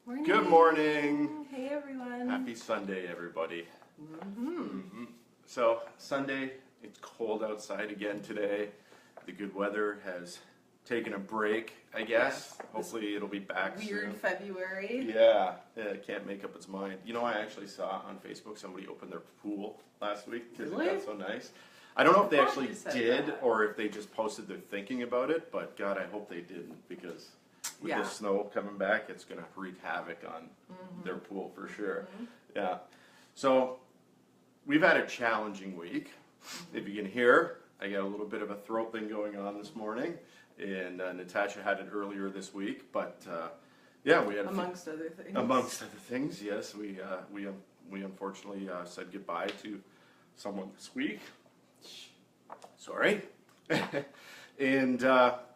Morning. Good morning. Hey everyone. Happy Sunday, everybody. So, Sunday, it's cold outside again today. The good weather has taken a break, I guess. Yes. Hopefully it'll be back Weird soon. February. Yeah, it can't make up its mind. You know, I actually saw on Facebook somebody open their pool last week because Really? it got so nice. I don't know if they I thought actually you said did that. or if they just posted their thinking about it, but God, I hope they didn't because with Yeah. the snow coming back, it's going to wreak havoc on their pool for sure. Yeah. So, we've had a challenging week. If you can hear, I got a little bit of a throat thing going on this morning, and Natasha had it earlier this week. But yeah, we had Amongst other things. amongst other things. Yes, we unfortunately said goodbye to someone this week. Sorry. And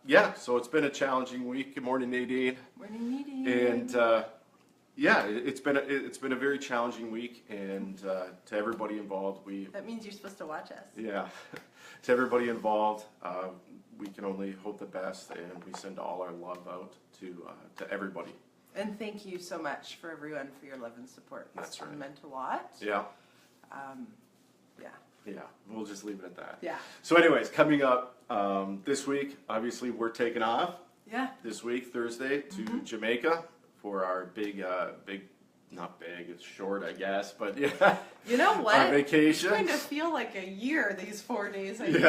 yeah, so it's been a challenging week. Good morning, Nadine. Morning meeting. And yeah, it's been a very challenging week, and to everybody involved, That means you're supposed to watch us. yeah, to everybody involved, we can only hope the best, and we send all our love out to everybody. And thank you so much for everyone for your love and support. That's right. It meant a lot. Yeah, Yeah. yeah, we'll just leave it at that. Yeah. So, anyways, coming up this week, obviously we're taking off Yeah. this week, Thursday, to Jamaica for our big, not big, it's short, I guess, but yeah. You know what? Our vacation. It's going to feel like a year these 4 days. I think.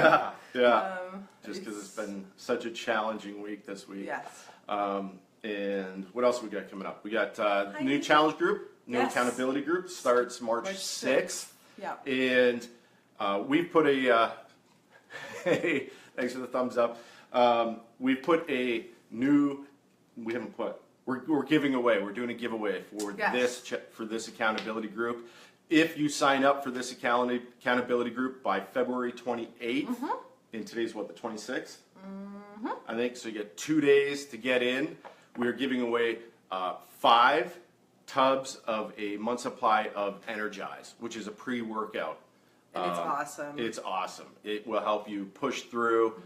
Yeah. Just because it's been such a challenging week this week. Yes. And what else we got coming up? We got new challenge group, new Yes. accountability group starts March 6th. Yeah. And we've put a, hey, thanks for the thumbs up. We've put a new, we haven't put, we're giving away, we're doing a giveaway for Yes. this accountability group. If you sign up for this accountability group by February 28th, and today's what, the 26th? I think, so you get 2 days to get in. We're giving away 5 tubs of a month supply of Energize, which is a pre-workout. And it's awesome. It's awesome. It will help you push through,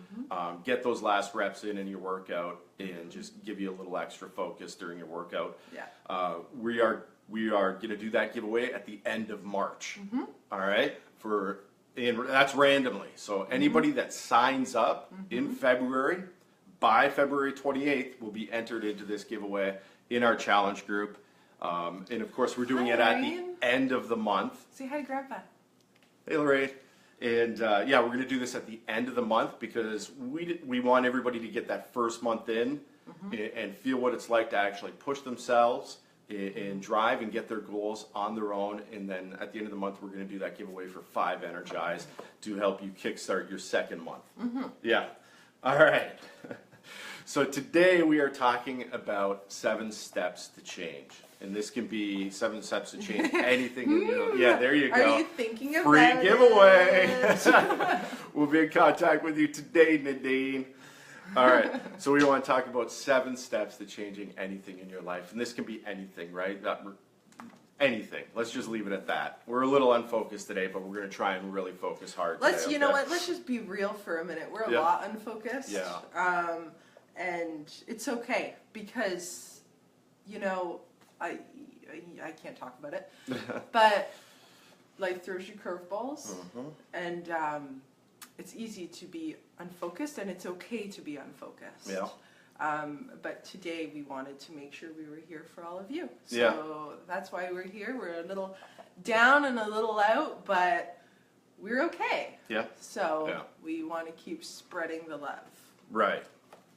get those last reps in your workout, and just give you a little extra focus during your workout. Yeah. We are going to do that giveaway at the end of March. All right, and that's randomly. So anybody that signs up in February, by February 28th, will be entered into this giveaway in our challenge group. And of course, we're doing Hi, it at the Lorraine. end of the month. Say hi to Grandpa. Hey, Lorraine. And yeah, we're going to do this at the end of the month because we want everybody to get that first month in and feel what it's like to actually push themselves and drive and get their goals on their own. And then at the end of the month, we're going to do that giveaway for 5 Energize to help you kickstart your second month. Yeah. All right. So today we are talking about 7 steps to change. And this can be 7 steps to change anything. Yeah, there you go. Are you thinking about Free it? giveaway. We'll be in contact with you today, Nadine. All right. So we want to talk about 7 steps to changing anything in your life. And this can be anything, right? Anything. Let's just leave it at that. We're a little unfocused today, but we're going to try and really focus hard today, You know what? Let's just be real for a minute. We're a lot unfocused. Yeah. And it's okay because, you know, I can't talk about it, but life throws you curveballs, and it's easy to be unfocused, and it's okay to be unfocused. Yeah. But today we wanted to make sure we were here for all of you. So Yeah. that's why we're here. We're a little down and a little out, but we're okay. Yeah. So we want to keep spreading the love. Right.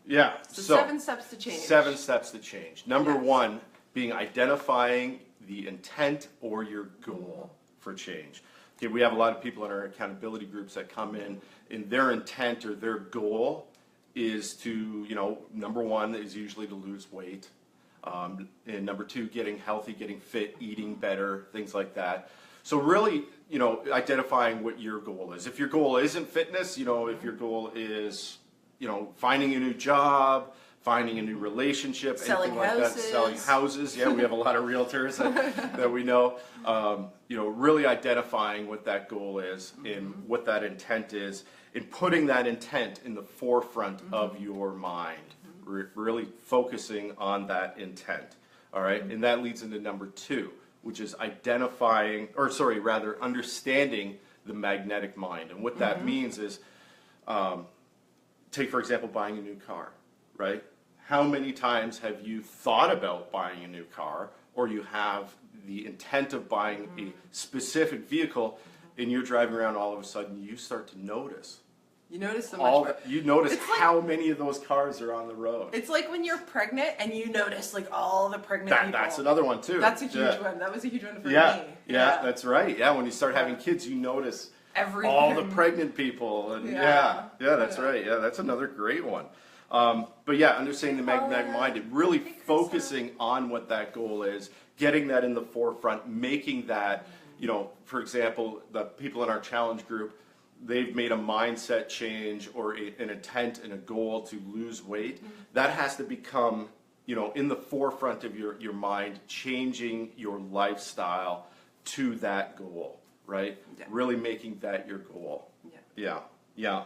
Yeah. So 7 steps to change. 7 steps to change. Number Yes. 1 being identifying the intent or your goal for change. Okay, we have a lot of people in our accountability groups that come in, and their intent or their goal is to, number 1 is usually to lose weight. And number 2, getting healthy, getting fit, eating better, things like that. So really, identifying what your goal is. If your goal isn't fitness, if your goal is, finding a new job, finding a new relationship, Selling anything like that, selling houses. Yeah, we have a lot of realtors that we know. Really identifying what that goal is and what that intent is, and putting that intent in the forefront of your mind. Really focusing on that intent. All right, and that leads into number 2, which is understanding the magnetic mind. And what that means is, take for example, buying a new car, right? How many times have you thought about buying a new car, or you have the intent of buying a specific vehicle, and you're driving around, all of a sudden you start to notice. You notice so much more. You notice It's like- how many of those cars are on the road. It's like when you're pregnant and you notice like all the pregnant people. That's another one too. That's a huge one. That was a huge one for me. Yeah, that's right. Yeah, when you start having kids, you notice Everything. all the pregnant people, and Yeah. that's right. Yeah, that's another great one. But yeah, understanding the magnetic mind, and really focusing on what that goal is, getting that in the forefront, making that, for example, the people in our challenge group, they've made a mindset change or an intent and a goal to lose weight. That has to become, in the forefront of your mind, changing your lifestyle to that goal, right? Yeah. Really making that your goal. Yeah. Yeah.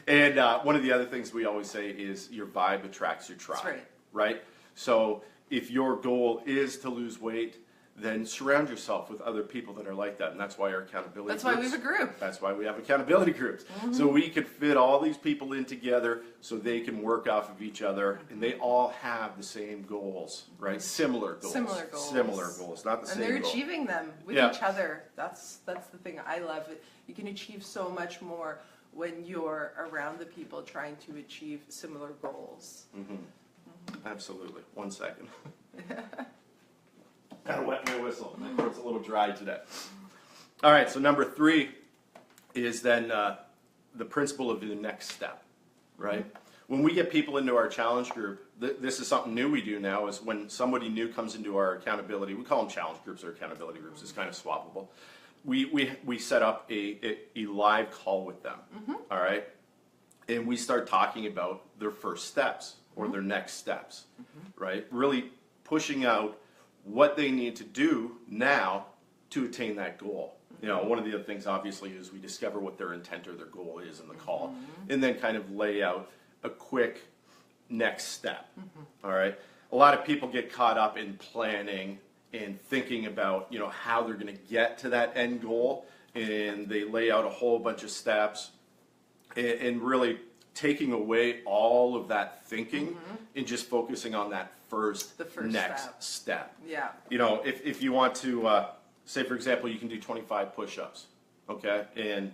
And one of the other things we always say is your vibe attracts your tribe. That's right. Right? So if your goal is to lose weight, then surround yourself with other people that are like that. And that's why our accountability That's groups. why we have a group. That's why we have accountability groups. So we could fit all these people in together so they can work off of each other, and they all have the same goals, right? Similar goals. Similar goals. Similar goals, not the And same they're goal. achieving them with Yeah. each other. That's the thing I love. You can achieve so much more when you're around the people trying to achieve similar goals. Absolutely. 1 second. Gotta wet my whistle. My throat's a little dry today. All right, so number 3 is then the principle of the next step, right? When we get people into our challenge group, this is something new we do now, is when somebody new comes into our accountability, we call them challenge groups or accountability groups, it's kind of swappable. We set up a live call with them, all right? And we start talking about their first steps or their next steps, right? Really pushing out what they need to do now to attain that goal. One of the other things obviously is we discover what their intent or their goal is in the call, and then kind of lay out a quick next step, all right? A lot of people get caught up in planning and thinking about, how they're gonna get to that end goal, and they lay out a whole bunch of steps, and really taking away all of that thinking and just focusing on that The first next step. Yeah. If you want to, say for example, you can do 25 push-ups, okay? And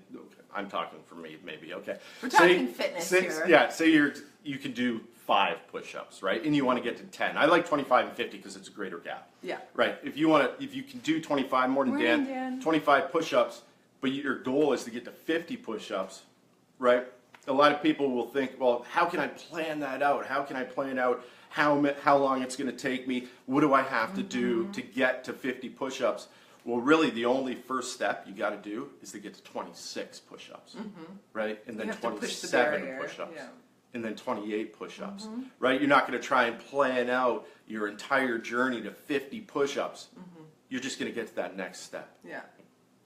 I'm talking for me, maybe, okay? We're talking fitness here. Yeah, say you can do 5 push-ups, right? And you want to get to 10. I like 25 and 50 because it's a greater gap. Yeah. Right. If you can do 25 more than Dan, 25 push-ups, but your goal is to get to 50 push-ups, right? A lot of people will think, well, how can I plan that out? How can I plan out how long it's going to take me? What do I have to do to get to 50 push-ups? Well, really, the only first step you got to do is to get to 26 push-ups, right? And then You have to push the 27 barrier, push-ups. yeah. And then 28 push-ups, right? You're not going to try and plan out your entire journey to 50 push-ups. You're just going to get to that next step. Yeah.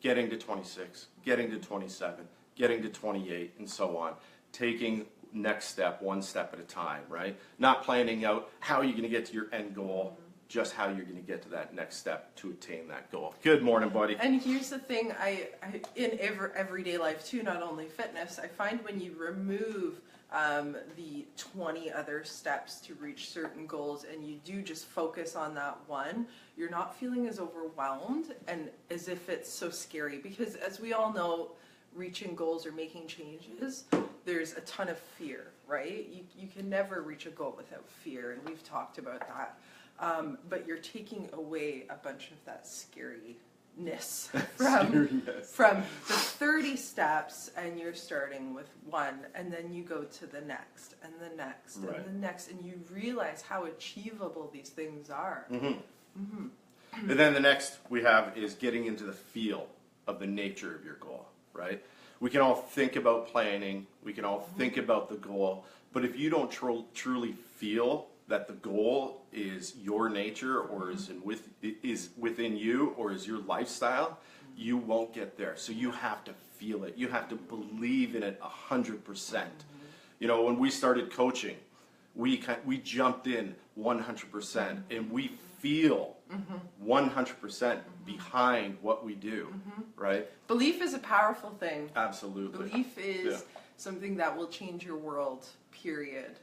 Getting to 26, getting to 27, getting to 28, and so on. Taking next step, one step at a time, right? Not planning out how you're going to get to your end goal, just how you're going to get to that next step to attain that goal. Good morning, buddy. And here's the thing, I in everyday life too, not only fitness, I find when you remove the 20 other steps to reach certain goals and you do just focus on that one, you're not feeling as overwhelmed and as if it's so scary. Because as we all know, reaching goals or making changes, there's a ton of fear, right? You can never reach a goal without fear, and we've talked about that. But you're taking away a bunch of that scariness from the 30 steps, and you're starting with one, and then you go to the next, and the next, Right. and the next, and you realize how achievable these things are. And then the next we have is getting into the feel of the nature of your goal, right? We can all think about planning, we can all think about the goal, but if you don't truly feel that the goal is your nature or is within you or is your lifestyle, you won't get there. So you have to feel it. You have to believe in it 100%. When we started coaching, we jumped in 100%, and we feel 100% behind what we do, right? Belief is a powerful thing. Absolutely. Belief is something that will change your world, period.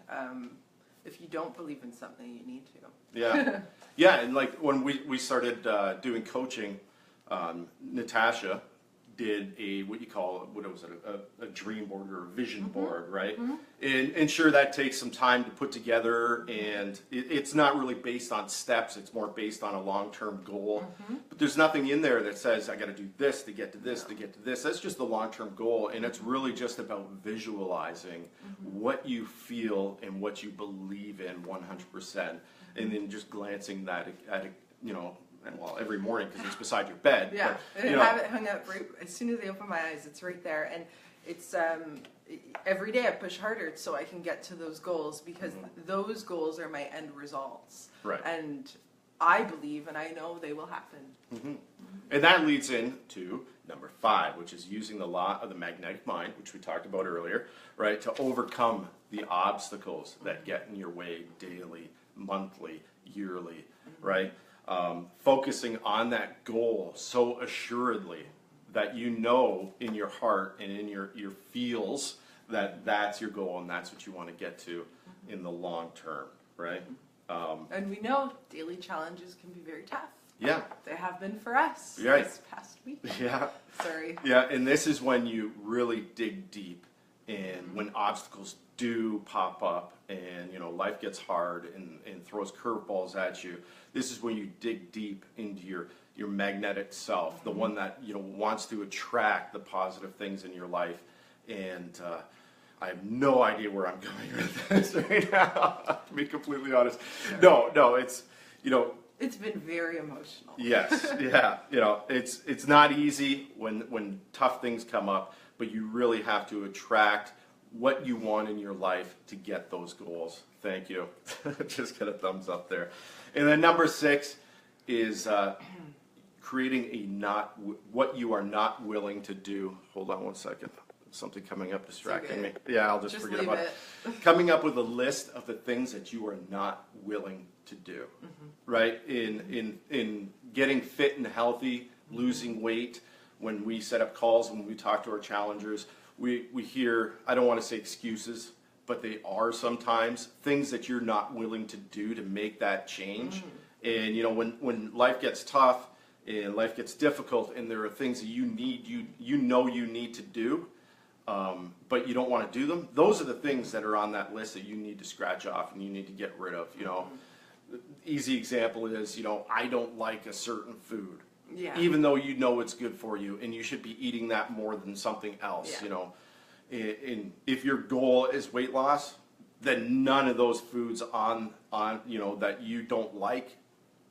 If you don't believe in something, you need to. Yeah. Yeah, and like when we started doing coaching, Natasha did what was it, a dream board or a vision board, right? And sure, that takes some time to put together, and it's not really based on steps, it's more based on a long-term goal. But there's nothing in there that says, I got to do this to get to this, to get to this. That's just the long-term goal, and it's really just about visualizing what you feel and what you believe in 100%, and then just glancing that at every morning because it's beside your bed. Yeah, but, and have it hung up right as soon as I open my eyes. It's right there, and it's every day I push harder so I can get to those goals because those goals are my end results. Right. And I believe, and I know they will happen. And that leads into number 5, which is using the law of the magnetic mind, which we talked about earlier, right, to overcome the obstacles that get in your way daily, monthly, yearly, right? Focusing on that goal so assuredly that you know in your heart and in your feels that that's your goal and that's what you want to get to in the long term, right? And we know daily challenges can be very tough. Yeah. They have been for us Right. this past week. Yeah. Sorry. Yeah, and this is when you really dig deep, and when obstacles do pop up and life gets hard and throws curveballs at you, this is when you dig deep into your magnetic self, the one that wants to attract the positive things in your life. And I have no idea where I'm going with this right now, to be completely honest. No, it's It's been very emotional. yes, yeah, it's not easy when tough things come up, but you really have to attract what you want in your life to get those goals. Thank you. Just get a thumbs up there. And then number 6 is creating what you are not willing to do. Hold on one second. Something coming up distracting me. Yeah, I'll just forget about it. Coming up with a list of the things that you are not willing to do, right? In getting fit and healthy, losing weight. When we set up calls, when we talk to our challengers, we hear, I don't want to say excuses, but they are sometimes things that you're not willing to do to make that change. And when life gets tough and life gets difficult, and there are things that you need to do, but you don't want to do them. Those are the things that are on that list that you need to scratch off and you need to get rid of. Easy example is, I don't like a certain food. Yeah. Even though it's good for you and you should be eating that more than something else, Yeah. And if your goal is weight loss, then none of those foods on that you don't like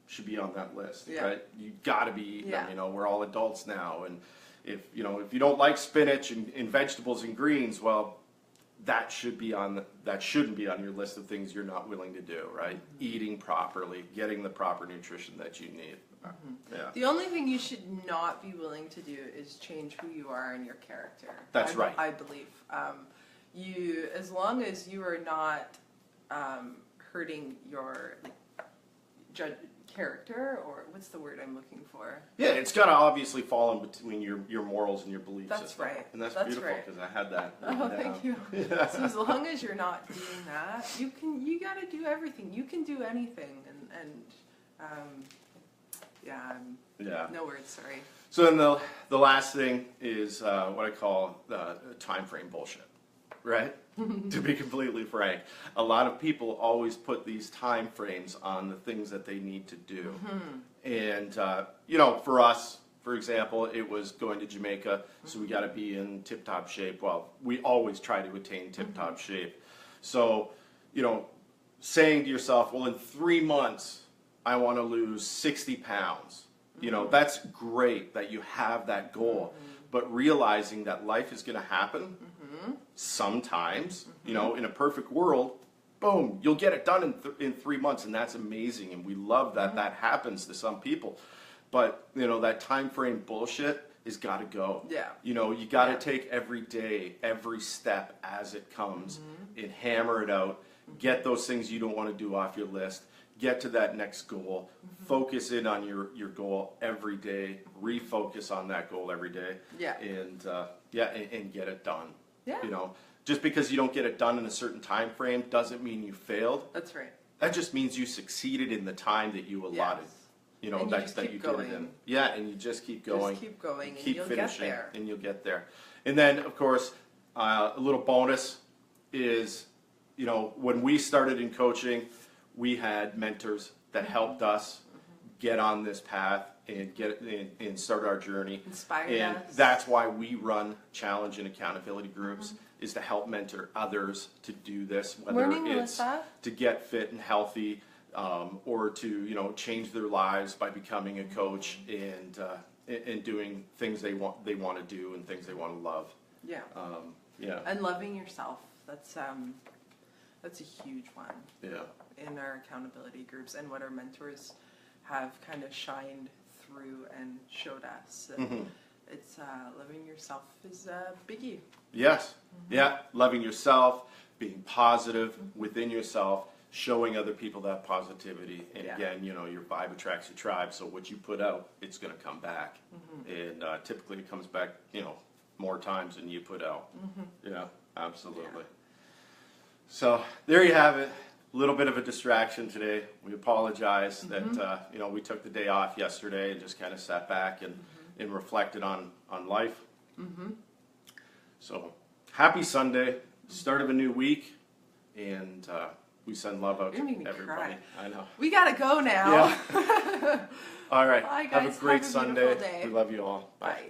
should be on that list, Yeah. right? You got to be eating Yeah. them. We're all adults now, and if you don't like spinach and vegetables and greens, well, that shouldn't be on your list of things you're not willing to do, right? Eating properly, getting the proper nutrition that you need. Yeah. The only thing you should not be willing to do is change who you are and your character. That's right. I believe. As long as you are not hurting your character, or what's the word I'm looking for? Yeah, it's got to obviously fall in between your morals and your belief That's system. right. And that's beautiful right. because I had that. Oh, written thank down. you. So as long as you're not doing that, you got to do everything. You can do anything, Yeah. no words. Sorry. So then the last thing is what I call time frame bullshit, right? To be completely frank, a lot of people always put these time frames on the things that they need to do. And for us, for example, it was going to Jamaica, so we got to be in tip-top shape. Well, we always try to attain tip-top shape. So, saying to yourself, well, in 3 months, I want to lose 60 pounds. That's great that you have that goal, but realizing that life is going to happen sometimes, in a perfect world, boom, you'll get it done in 3 months, and that's amazing, and we love that that happens to some people. But, that time frame bullshit has got to go. Yeah. You got to take every day, every step as it comes, and hammer it out. Get those things you don't want to do off your list. Get to that next goal. Focus in on your goal every day. Refocus on that goal every day. Yeah. And and get it done. Yeah. You know, just because you don't get it done in a certain time frame doesn't mean you failed. That's right. That just means you succeeded in the time that you allotted. Yes. You know, And you that just that keep you did it going. in. Yeah, and you just keep going. Just keep going, and Keep you'll finishing, get there. and you'll get there. And then, of course, a little bonus is, you know, when we started in coaching, we had mentors that helped us get on this path and and start our journey. Inspired And us. that's why we run challenge and accountability groups, is to help mentor others to do this, whether Morning, it's Melissa. to get fit and healthy, or to, you know, change their lives by becoming a coach and doing things they want to do and things they want to love. Yeah. Yeah, And loving yourself. That's a huge one yeah, in our accountability groups, and what our mentors have kind of shined through and showed us. And it's loving yourself is a biggie. yes, yeah. Loving yourself, being positive within yourself, showing other people that positivity. And Yeah. again, you know, your vibe attracts your tribe. So what you put out, it's going to come back. And typically it comes back, you know, more times than you put out. Yeah, absolutely. Yeah. So there you have it. A little bit of a distraction today. We apologize that you know, we took the day off yesterday and just kind of sat back and reflected on life. So happy Sunday, start of a new week, and we send love out You're making to me everybody. cry. I know. We gotta go now. Yeah. All right. Bye, Have guys. a great Have a Sunday. beautiful day. We love you all. Bye. Bye.